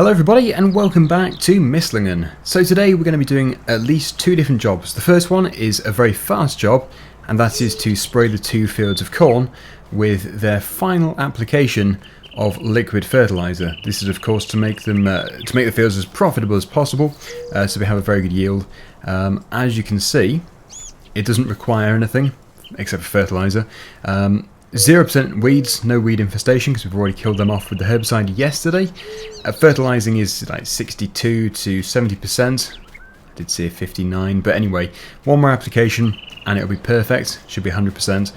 Hello everybody and welcome back to Misslingen. So today we're going to be doing at least two different jobs. The first one is a very fast job, and that is to spray the two fields of corn with their final application of liquid fertilizer. This is of course to make them to make the fields as profitable as possible, so we have a very good yield. As you can see, it doesn't require anything except for fertilizer. 0% weeds, no weed infestation because we've already killed them off with the herbicide yesterday. Fertilizing is like 62 to 70%. I did see a 59, but anyway, one more application and it'll be perfect. Should be 100%.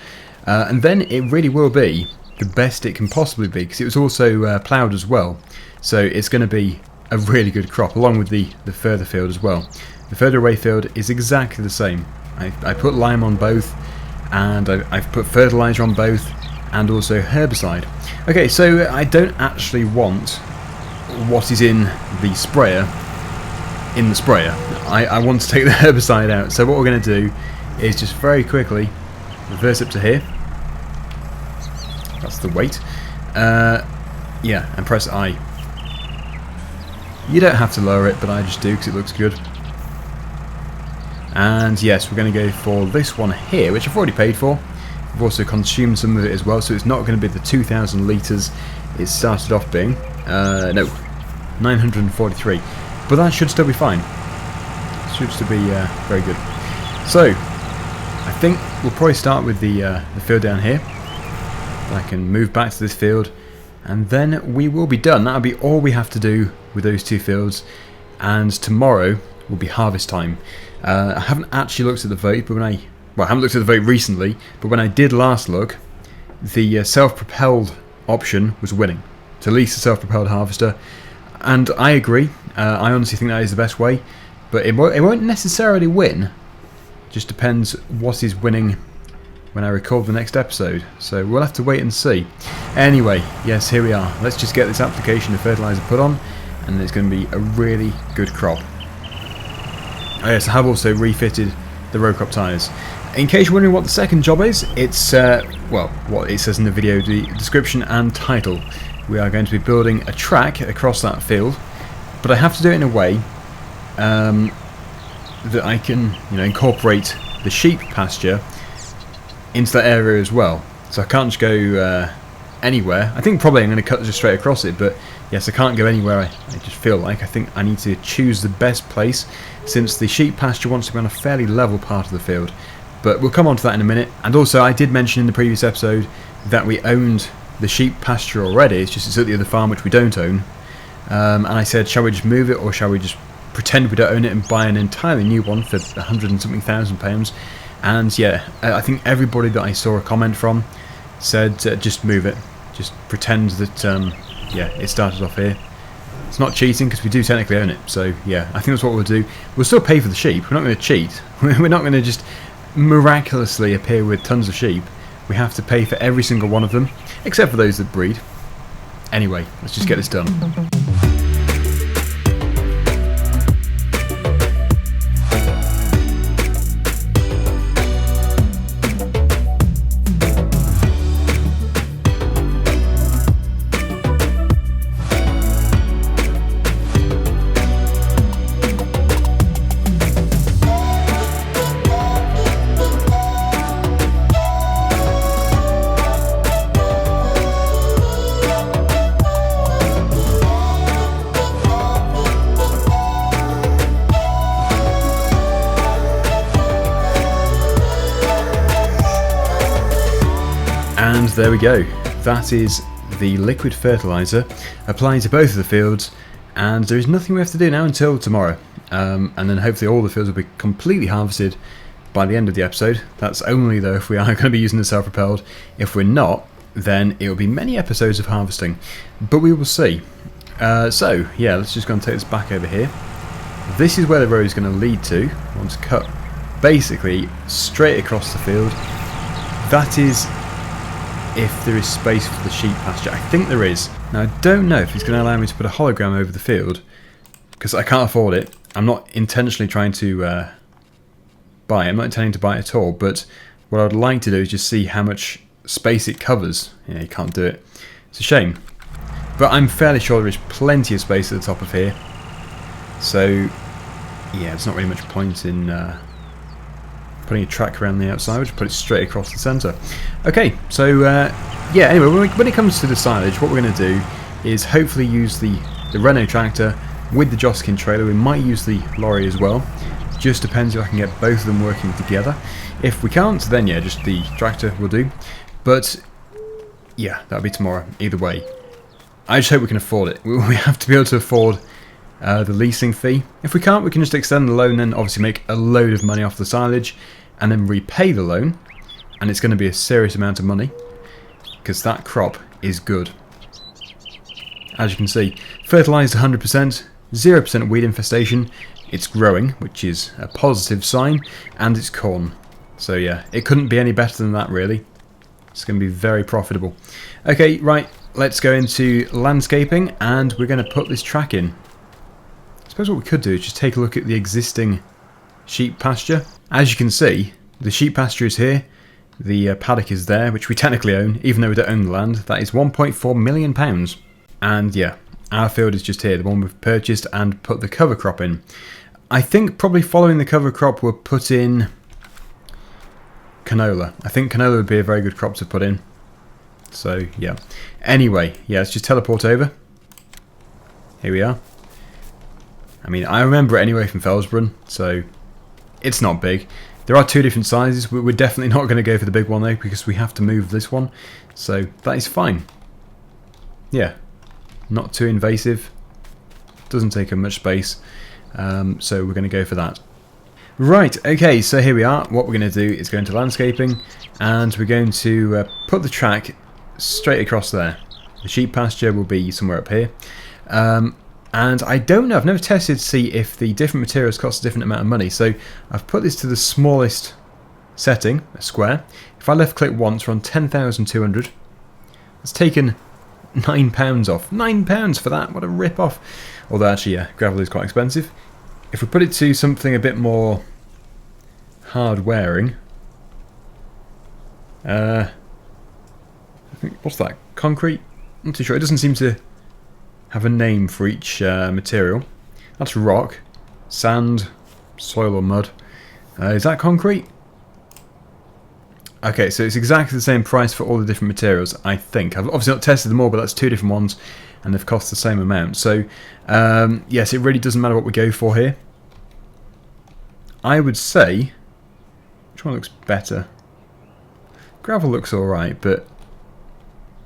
And then it really will be the best it can possibly be because it was also ploughed as well. So it's going to be a really good crop along with the further field as well. The further away field is exactly the same. I put lime on both. And I've put fertilizer on both, and also herbicide. Okay, so I don't actually want what is in the sprayer in the sprayer. I want to take the herbicide out. So what we're going to do is just very quickly reverse up to here. That's the weight. Yeah, and press I. You don't have to lower it, but I just do because it looks good. And yes, we're going to go for this one here, which I've already paid for. I've also consumed some of it as well, so it's not going to be the 2,000 litres it started off being. No, 943. But that should still be fine. Should still be very good. So, I think we'll probably start with the field down here. I can move back to this field, and then we will be done. That'll be all we have to do with those two fields. And tomorrow will be harvest time. I haven't actually looked at the vote, but I haven't looked at the vote recently, but when I did last look, the self-propelled option was winning. To lease a self-propelled harvester, and I agree. I honestly think that is the best way, but it won't necessarily win. Just depends what is winning when I record the next episode. So we'll have to wait and see. Anyway, yes, here we are. Let's just get this application of fertilizer put on, and it's going to be a really good crop. Oh yes, I have also refitted the row crop tyres. In case you're wondering what the second job is, it's, well, what it says in the video, the description and title. We are going to be building a track across that field, but I have to do it in a way that I can, incorporate the sheep pasture into that area as well. So I can't just go anywhere. I think probably I'm going to cut just straight across it, but yes, I can't go anywhere I just feel like. I think I need to choose the best place, since the sheep pasture wants to be on a fairly level part of the field. But we'll come on to that in a minute. And also, I did mention in the previous episode that we owned the sheep pasture already. It's at the other farm, which we don't own. And I said, shall we just move it, or shall we just pretend we don't own it and buy an entirely new one for 100 and something thousand pounds? And yeah, I think everybody that I saw a comment from said, just move it. Just pretend that, yeah, it started off here. It's not cheating because we do technically own it. So yeah, I think that's what we'll do. We'll still pay for the sheep. We're not going to cheat. We're not going to just miraculously appear with tons of sheep. We have to pay for every single one of them, except for those that breed. Anyway, let's just get this done. And there we go. That is the liquid fertilizer applied to both of the fields, and there is nothing we have to do now until tomorrow. And then hopefully all the fields will be completely harvested by the end of the episode. That's only though if we are going to be using the self-propelled. If we're not, then it will be many episodes of harvesting, but we will see. So yeah, let's just go and take this back over here. This is where the road is going to lead to. I want to cut basically straight across the field. That is if there is space for the sheep pasture. I think there is. Now I don't know if it's going to allow me to put a hologram over the field, because I can't afford it. I'm not intentionally trying to buy it. I'm not intending to buy it at all, but what I would like to do is just see how much space it covers. Yeah, you can't do it. It's a shame. but I'm fairly sure there is plenty of space at the top of here. So, yeah, there's not really much point in putting a track around the outside. We'll just put it straight across the centre. Okay, so, yeah, anyway, when it comes to the silage, what we're going to do is hopefully use the Renault Tractor with the Joskin trailer. We might use the lorry as well. Just depends if I can get both of them working together. If we can't, then yeah, just the tractor will do. But yeah, that'll be tomorrow, either way. I just hope we can afford it. We have to be able to afford the leasing fee. If we can't, we can just extend the loan and obviously make a load of money off the silage and then repay the loan. And it's going to be a serious amount of money because that crop is good. As you can see, fertilised 100%, 0% weed infestation. It's growing, which is a positive sign, and it's corn. So yeah, it couldn't be any better than that really. It's going to be very profitable. Okay, right, let's go into landscaping, and we're going to put this track in. I suppose what we could do is just take a look at the existing sheep pasture. As you can see, the sheep pasture is here, the paddock is there, which we technically own, even though we don't own the land. That is £1.4 million. And yeah, our field is just here, the one we've purchased and put the cover crop in. I think probably following the cover crop we'll put in canola. I think canola would be a very good crop to put in. So yeah. Anyway, yeah, let's just teleport over. Here we are. I mean, I remember it anyway from Felsbrunn, so it's not big. There are two different sizes. We're definitely not going to go for the big one though, because we have to move this one. So that is fine. Yeah. Not too invasive, doesn't take up much space, so we're going to go for that. Right, okay, so here we are. What we're going to do is go into landscaping, and we're going to put the track straight across there. The sheep pasture will be somewhere up here, and I don't know, I've never tested to see if the different materials cost a different amount of money, so I've put this to the smallest setting, a square. If I left click once, we're on 10,200. It's taken £9 off. £9 for that, what a rip off. Although actually, yeah, gravel is quite expensive. If we put it to something a bit more hard wearing, I think, what's that, concrete? I'm not too sure, it doesn't seem to have a name for each material. That's rock, sand, soil or mud. Is that concrete? Okay, so it's exactly the same price for all the different materials, I think. I've obviously not tested them all, but that's two different ones, and they've cost the same amount. So, yes, it really doesn't matter what we go for here. I would say, which one looks better? Gravel looks alright, but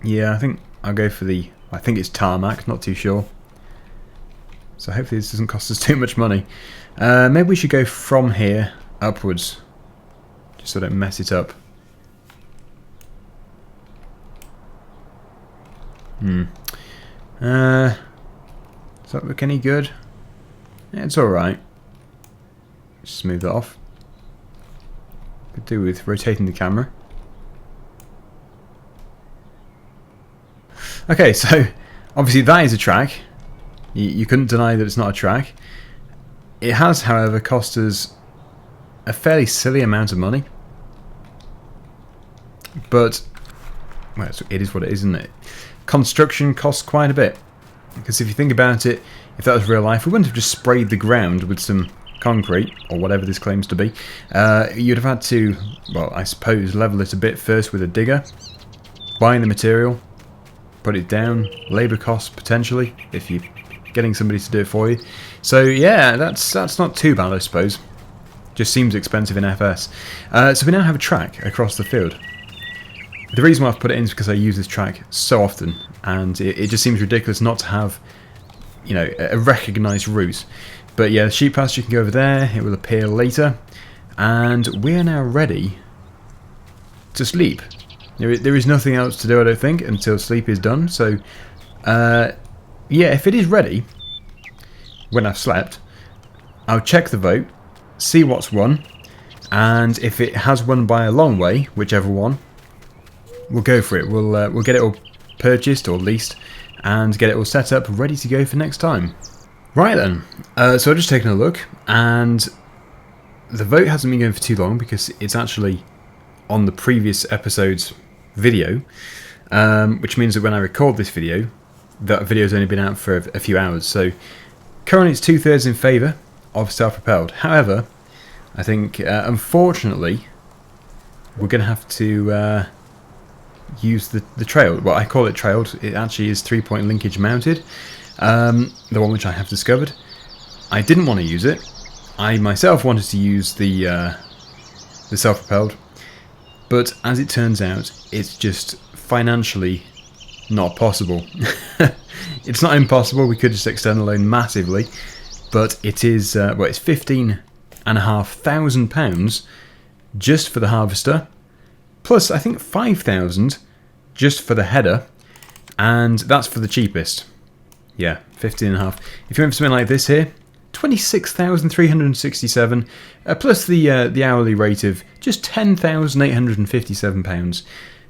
yeah, I think I'll go for the, I think it's tarmac, not too sure. So hopefully this doesn't cost us too much money. Maybe we should go from here upwards, just so I don't mess it up. Does that look any good? Yeah, it's alright. Just smooth that off. Could do with rotating the camera. Okay, so obviously that is a track. You couldn't deny that it's not a track. It has, however, cost us a fairly silly amount of money. But, well, it is what it is, isn't it? Construction costs quite a bit. Because if you think about it, if that was real life, we wouldn't have just sprayed the ground with some concrete, or whatever this claims to be. You'd have had to, well, I suppose, level it a bit first with a digger, buying the material, put it down, labour costs potentially, if you're getting somebody to do it for you. So yeah, that's not too bad, I suppose. Just seems expensive in FS. So we now have a track across the field. The reason why I've put it in is because I use this track so often, and it just seems ridiculous not to have, you know, a recognised route. But yeah, the sheep pasture can go over there, it will appear later, and we are now ready to sleep. There is nothing else to do, I don't think, until sleep is done. So, yeah, if it is ready, when I've slept, I'll check the vote, see what's won, and if it has won by a long way, whichever one, we'll go for it. We'll get it all purchased or leased and get it all set up, ready to go for next time. Right then, so I've just taken a look, and the vote hasn't been going for too long because it's actually on the previous episode's video, which means that when I record this video, that video's only been out for a few hours. So currently it's 2/3 in favour of self-propelled. However, I think unfortunately we're going to have to use the trailed. Well, I call it trailed. It actually is 3-point linkage mounted, the one which I have discovered. I didn't want to use it. I myself wanted to use the self-propelled, but as it turns out, it's just financially not possible. It's not impossible. We could just extend the loan massively, but it is well, it's £15,500 just for the harvester, plus I think 5,000 just for the header, and that's for the cheapest. Yeah, 15.5. If you went for something like this here, 26,367, plus the hourly rate of just £10,857.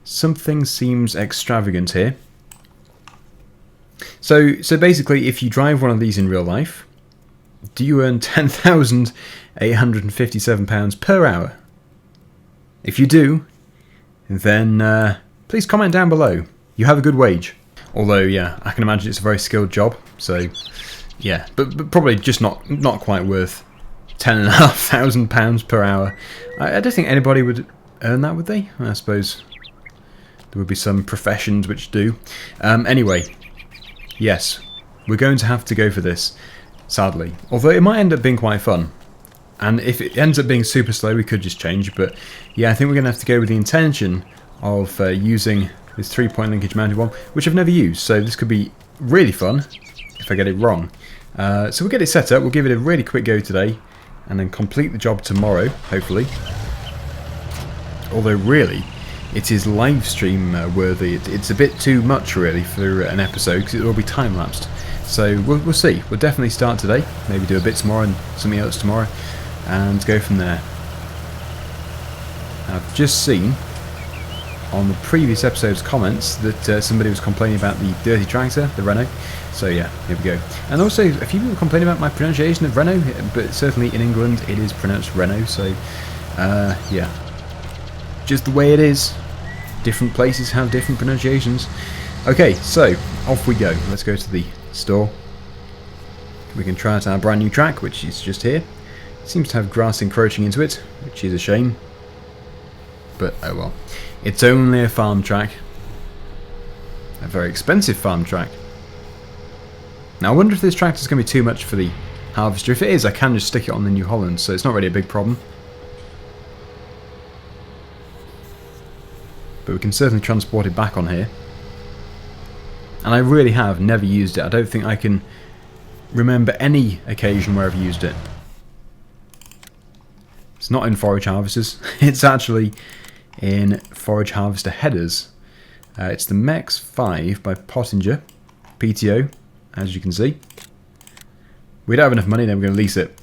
Something seems extravagant here. So basically, if you drive one of these in real life, do you earn £10,857 per hour? If you do, then please comment down below. You have a good wage. Although, yeah, I can imagine it's a very skilled job. So, yeah, but probably just not quite worth £10,500 per hour. I don't think anybody would earn that, would they? I suppose there would be some professions which do. Anyway, yes, we're going to have to go for this, sadly. Although it might end up being quite fun. And if it ends up being super slow, we could just change. But yeah, I think we're going to have to go with the intention of using this 3-point linkage mounted one, which I've never used. So this could be really fun if I get it wrong. So we'll get it set up. We'll give it a really quick go today, and then complete the job tomorrow, hopefully. Although really, it is live stream worthy. It's a bit too much really for an episode because it will be time lapsed. So we'll see. We'll definitely start today. Maybe do a bit tomorrow and something else tomorrow, and go from there. I've just seen on the previous episode's comments that somebody was complaining about the dirty tractor, the Renault. So yeah, here we go. And also, a few people complaining about my pronunciation of Renault, but certainly in England it is pronounced Renault. So yeah, just the way it is. Different places have different pronunciations. Okay, so off we go. Let's go to the store. We can try out our brand new track, which is just here. It seems to have grass encroaching into it, which is a shame. But oh well. It's only a farm track. A very expensive farm track. Now I wonder if this tractor is going to be too much for the harvester. If it is, I can just stick it on the New Holland, so it's not really a big problem. But we can certainly transport it back on here. And I really have never used it. I don't think I can remember any occasion where I've used it. It's not in forage harvesters. It's actually in forage harvester headers. It's the MEX 5 by Pottinger, PTO, as you can see. We don't have enough money, then we're going to lease it.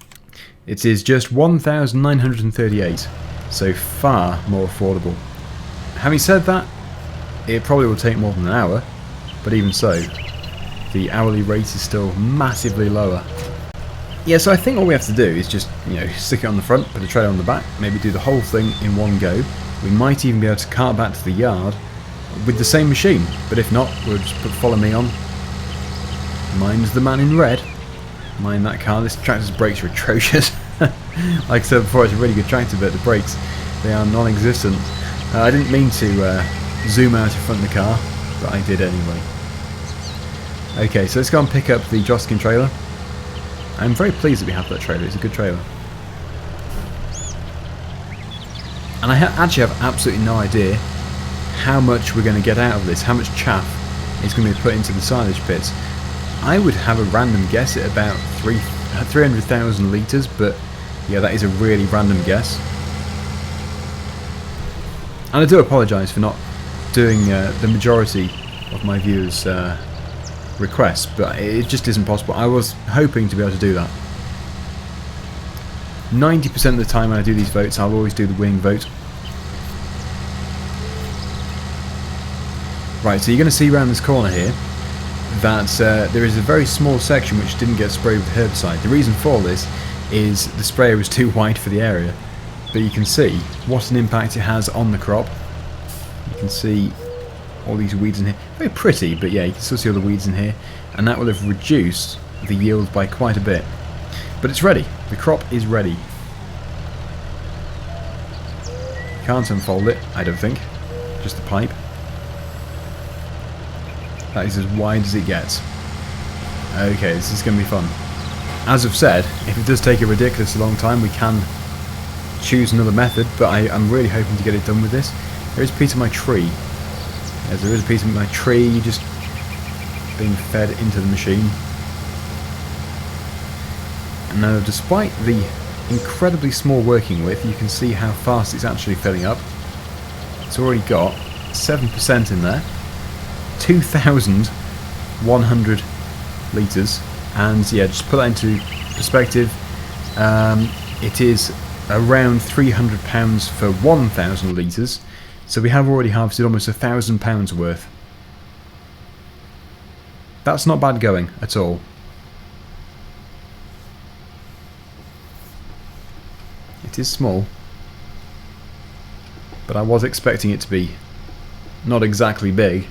It is just 1,938, so far more affordable. Having said that, it probably will take more than an hour, but even so, the hourly rate is still massively lower. Yeah, so I think all we have to do is just, stick it on the front, put a trailer on the back, maybe do the whole thing in one go. We might even be able to cart back to the yard with the same machine, but if not, we'll just put follow me on. Mine's the man in red. Mind that car. This tractor's brakes are atrocious. Like I said before, it's a really good tractor, but the brakes, they are non-existent. I didn't mean to zoom out in front of the car, but I did anyway. Okay, so let's go and pick up the Joskin trailer. I'm very pleased that we have that trailer. It's a good trailer. And I actually have absolutely no idea how much we're going to get out of this, how much chaff is going to be put into the silage pits. I would have a random guess at about 300,000 litres, but yeah, that is a really random guess. And I do apologise for not doing the majority of my viewers' requests, but it just isn't possible. I was hoping to be able to do that. 90% of the time when I do these votes, I'll always do the winning vote. Right, so you're going to see around this corner here that there is a very small section which didn't get sprayed with herbicide. The reason for this is the sprayer was too wide for the area, but you can see what an impact it has on the crop. You can see all these weeds in here. Very pretty, but yeah, you can still see all the weeds in here. And that will have reduced the yield by quite a bit. But it's ready. The crop is ready. Can't unfold it, I don't think. Just the pipe. That is as wide as it gets. Okay, this is going to be fun. As I've said, if it does take a ridiculously long time, we can choose another method, but I'm really hoping to get it done with this. There is a piece of my tree. Yes, there is a piece of my tree just being fed into the machine. And now, despite the incredibly small working width, you can see how fast it's actually filling up. It's already got 7% in there, 2,100 litres, and yeah, just put that into perspective, it is around £300 for 1,000 litres, so we have already harvested almost £1,000 worth. That's not bad going at all. It is small, but I was expecting it to be not exactly big.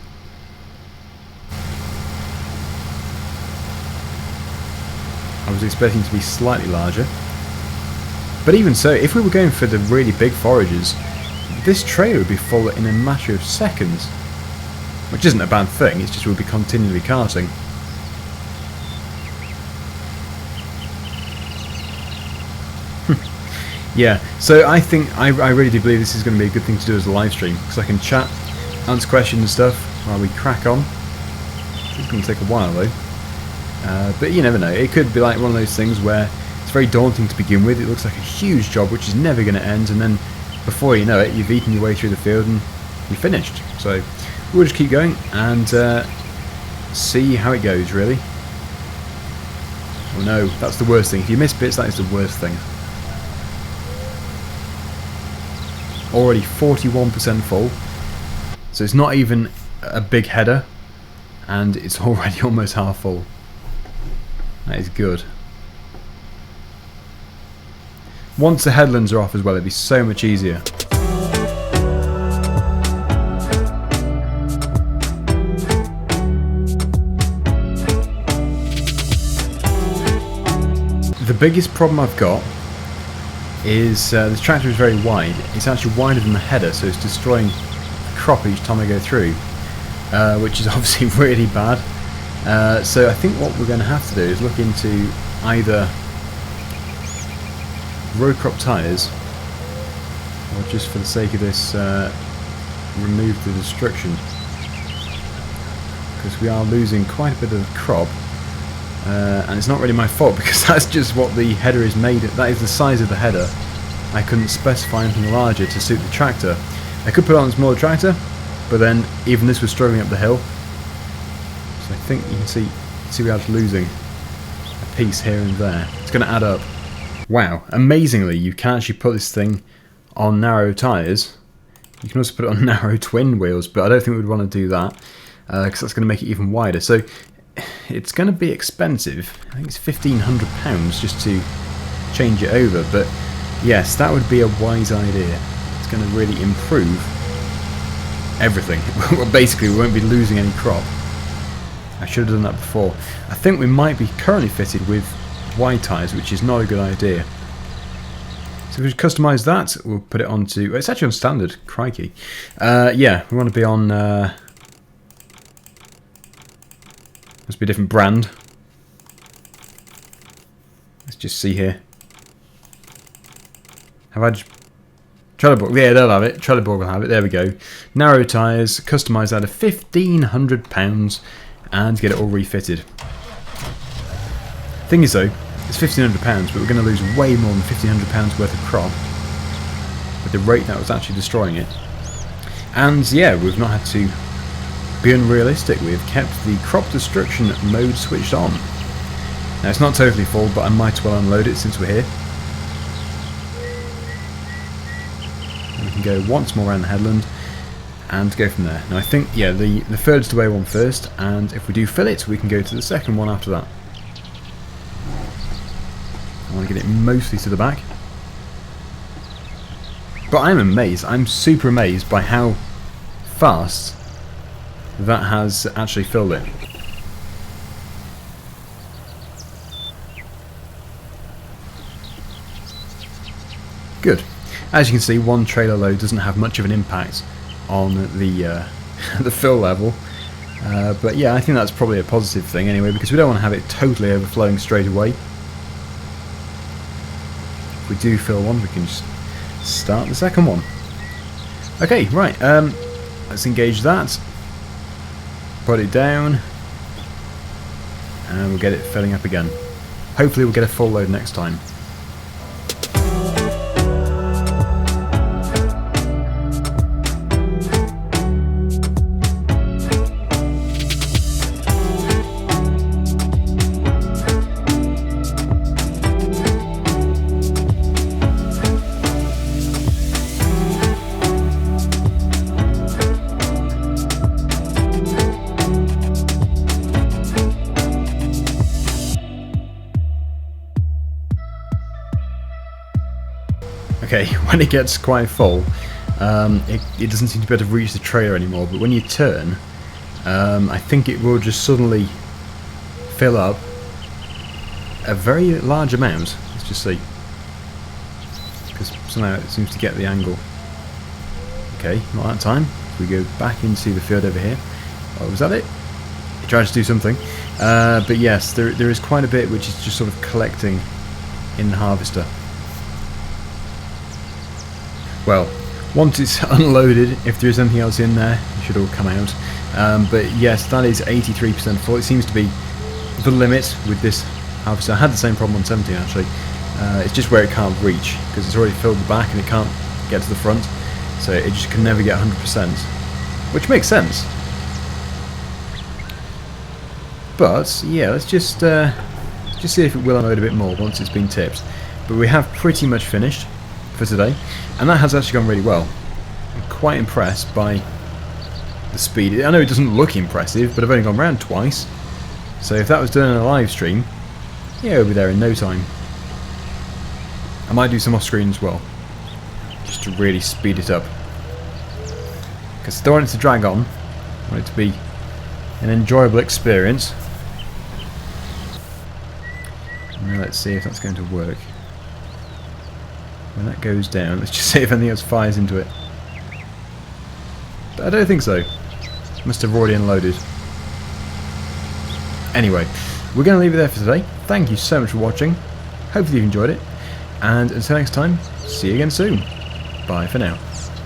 I was expecting it to be slightly larger. But even so, if we were going for the really big foragers, this tray would be full in a matter of seconds. Which isn't a bad thing, it's just we'll be continually carting. Yeah, so I think, I really do believe this is going to be a good thing to do as a live stream, because I can chat, answer questions and stuff while we crack on. It's going to take a while though. But you never know, it could be like one of those things where it's very daunting to begin with, it looks like a huge job which is never going to end, and then before you know it, you've eaten your way through the field and you're finished. So we'll just keep going and see how it goes, really. Oh no, that's the worst thing. If you miss bits, that is the worst thing. Already 41% full, so it's not even a big header, and it's already almost half full. That is good. Once the headlands are off as well, it'd be so much easier. The biggest problem I've got is this tractor is very wide. It's actually wider than the header, so it's destroying crop each time I go through, which is obviously really bad. So I think what we're going to have to do is look into either road crop tyres, or just for the sake of this, remove the destruction, because we are losing quite a bit of crop. And it's not really my fault, because that's just what the header is made of. That is the size of the header. I couldn't specify anything larger to suit the tractor. I could put on a smaller tractor, but then even this was struggling up the hill. So I think you can see we are losing a piece here and there. It's going to add up. Wow, amazingly you can actually put this thing on narrow tyres. You can also put it on narrow twin wheels, but I don't think we'd want to do that, because that's going to make it even wider. So it's going to be expensive. I think it's £1,500 just to change it over, but yes, that would be a wise idea. It's going to really improve everything. Well, basically we won't be losing any crop. I should have done that before. I think we might be currently fitted with wide tyres, which is not a good idea. So if we customise that, we'll put it onto... Well, it's actually on standard, crikey. Yeah, we want to be on... must be a different brand. Let's just see here. Have I just... Trelleborg, yeah, they'll have it. Trelleborg will have it. There we go. Narrow tyres, customise that at £1,500 and get it all refitted. Thing is though, it's £1,500, but we're going to lose way more than £1,500 worth of crop with the rate that was actually destroying it. And yeah, we've not had to be unrealistic. We've kept the crop destruction mode switched on. Now it's not totally full, but I might as well unload it since we're here. And we can go once more around the headland and go from there. Now I think, yeah, the furthest away one first, and if we do fill it, we can go to the second one after that. I want to get it mostly to the back. But I'm amazed, I'm super amazed by how fast that has actually filled it. Good. As you can see, one trailer load doesn't have much of an impact on the the fill level. But yeah, I think that's probably a positive thing anyway, because we don't want to have it totally overflowing straight away. If we do fill one, we can just start the second one. Okay, right, let's engage that. Put it down. And we'll get it filling up again. Hopefully we'll get a full load next time. Okay, when it gets quite full, it doesn't seem to be able to reach the trailer anymore, but when you turn, I think it will just suddenly fill up a very large amount. Let's just see. Because somehow it seems to get the angle. Okay, not that time. If we go back into the field over here. Oh, was that it? It tried to do something. But yes, there is quite a bit which is just sort of collecting in the harvester. Well, once it's unloaded, if there is anything else in there, it should all come out. But yes, that is 83% full. It seems to be the limit with this harvester. I had the same problem on 17 actually. It's just where it can't reach, because it's already filled the back and it can't get to the front. So it just can never get 100%, which makes sense. But yeah, let's just see if it will unload a bit more once it's been tipped. But we have pretty much finished for today, and that has actually gone really well. I'm quite impressed by the speed. I know it doesn't look impressive, but I've only gone round twice, so if that was done in a live stream, yeah, we'll be there in no time. I might do some off screen as well, just to really speed it up, because I don't want it to drag on. I want it to be an enjoyable experience. Now let's see if that's going to work. When that goes down, let's just see if anything else fires into it. But I don't think so. Must have already unloaded. Anyway, we're going to leave it there for today. Thank you so much for watching. Hopefully you've enjoyed it. And until next time, see you again soon. Bye for now.